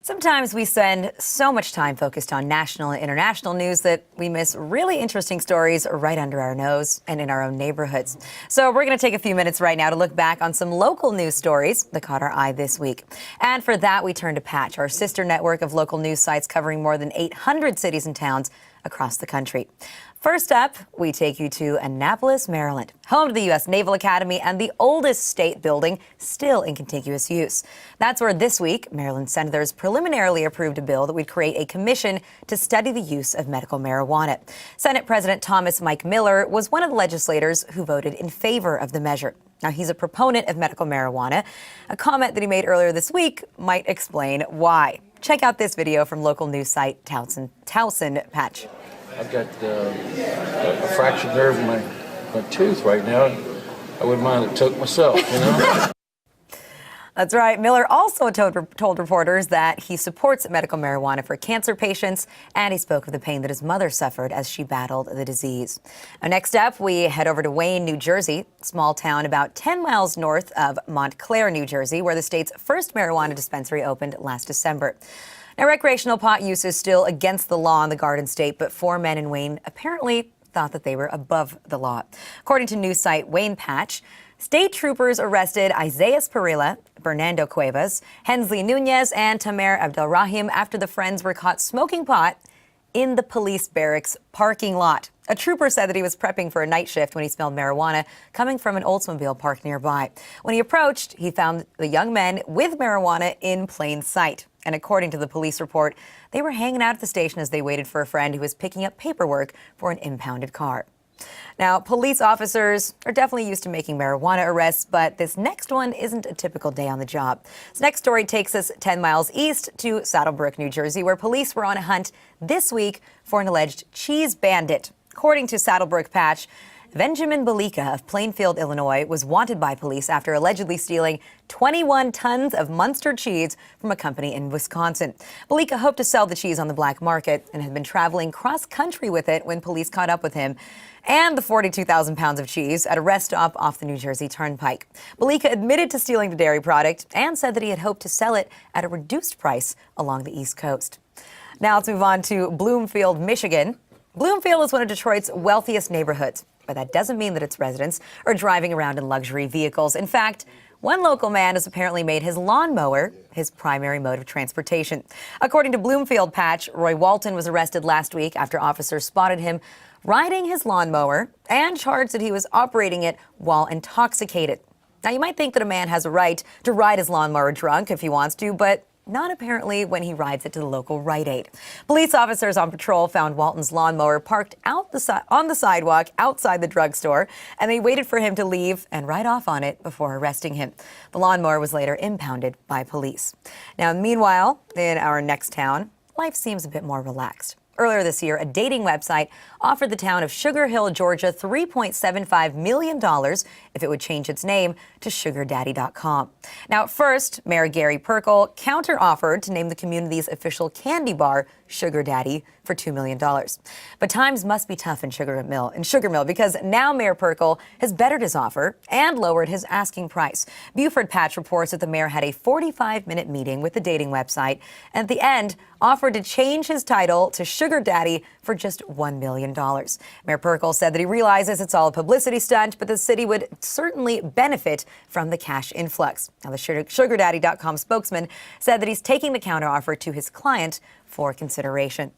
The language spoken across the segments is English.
Sometimes we spend so much time focused on national and international news that we miss really interesting stories right under our nose and in our own neighborhoods. So we're going to take a few minutes right now to look back on some local news stories that caught our eye this week. And for that, we turn to Patch, our sister network of local news sites covering more than 800 cities and towns across the country. First up, we take you to Annapolis, Maryland, home to the U.S. Naval Academy and the oldest state building still in contiguous use. That's where this week, Maryland senators preliminarily approved a bill that would create a commission to study the use of medical marijuana. Senate President Thomas Mike Miller was one of the legislators who voted in favor of the measure. Now, he's a proponent of medical marijuana. A comment that he made earlier this week might explain why. Check out this video from local news site Towson Patch. I've got a fractured nerve in my tooth right now. I wouldn't mind a Toke myself, you know? That's right. Miller also told reporters that he supports medical marijuana for cancer patients, and he spoke of the pain that his mother suffered as she battled the disease. Now, next up, we head over to Wayne, New Jersey, a small town about 10 miles north of Montclair, New Jersey, where the state's first marijuana dispensary opened last December. Now, recreational pot use is still against the law in the Garden State, but 4 men in Wayne apparently thought that they were above the law. According to news site Wayne Patch, state troopers arrested Isaias Perilla, Fernando Cuevas, Hensley Nunez, and Tamer Abdelrahim after the friends were caught smoking pot in the police barracks parking lot. A trooper said that he was prepping for a night shift when he smelled marijuana coming from an Oldsmobile parked nearby. When he approached, he found the young men with marijuana in plain sight. And according to the police report, they were hanging out at the station as they waited for a friend who was picking up paperwork for an impounded car. Now, police officers are definitely used to making marijuana arrests, but this next one isn't a typical day on the job. This next story takes us 10 miles east to Saddlebrook, New Jersey, where police were on a hunt this week for an alleged cheese bandit. According to Saddlebrook Patch, Benjamin Balika of Plainfield, Illinois, was wanted by police after allegedly stealing 21 tons of Munster cheese from a company in Wisconsin. Balika hoped to sell the cheese on the black market and had been traveling cross-country with it when police caught up with him and the 42,000 pounds of cheese at a rest stop off the New Jersey Turnpike. Balika admitted to stealing the dairy product and said that he had hoped to sell it at a reduced price along the East Coast. Now let's move on to Bloomfield, Michigan. Bloomfield is one of Detroit's wealthiest neighborhoods, but that doesn't mean that its residents are driving around in luxury vehicles. In fact, one local man has apparently made his lawnmower his primary mode of transportation. According to Bloomfield Patch, Roy Walton was arrested last week after officers spotted him riding his lawnmower and charged that he was operating it while intoxicated. Now, you might think that a man has a right to ride his lawnmower drunk if he wants to, but not apparently when he rides it to the local Rite Aid. Police officers on patrol found Walton's lawnmower parked on the sidewalk outside the drugstore, and they waited for him to leave and ride off on it before arresting him. The lawnmower was later impounded by police. Now, meanwhile, in our next town, life seems a bit more relaxed. Earlier this year, a dating website offered the town of Sugar Hill, Georgia, $3.75 million if it would change its name to Sugardaddie.com. Now, at first, Mayor Gary Perkle counter-offered to name the community's official candy bar Sugardaddie for $2 million. But times must be tough in Sugar Mill because now Mayor Perkle has bettered his offer and lowered his asking price. Buford Patch reports that the mayor had a 45-minute meeting with the dating website and at the end offered to change his title to Sugar Daddy for just $1 million. Mayor Perkle said that he realizes it's all a publicity stunt, but the city would certainly benefit from the cash influx. Now, the Sugardaddie.com spokesman said that he's taking the counteroffer to his client for consideration.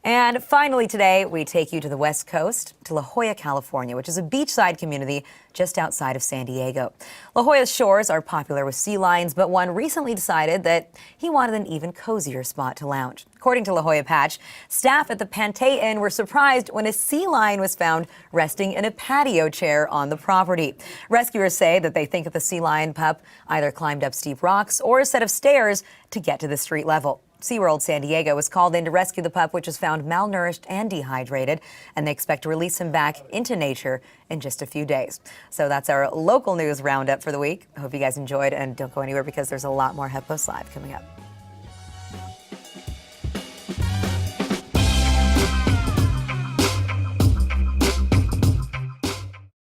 And finally today, we take you to the West Coast, to La Jolla, California, which is a beachside community just outside of San Diego. La Jolla's shores are popular with sea lions, but one recently decided that he wanted an even cozier spot to lounge. According to La Jolla Patch, staff at the Pantay Inn were surprised when a sea lion was found resting in a patio chair on the property. Rescuers say that they think that the sea lion pup either climbed up steep rocks or a set of stairs to get to the street level. SeaWorld San Diego was called in to rescue the pup, which was found malnourished and dehydrated, and they expect to release him back into nature in just a few days. So that's our local news roundup for the week. I hope you guys enjoyed, and don't go anywhere because there's a lot more HuffPost Live coming up.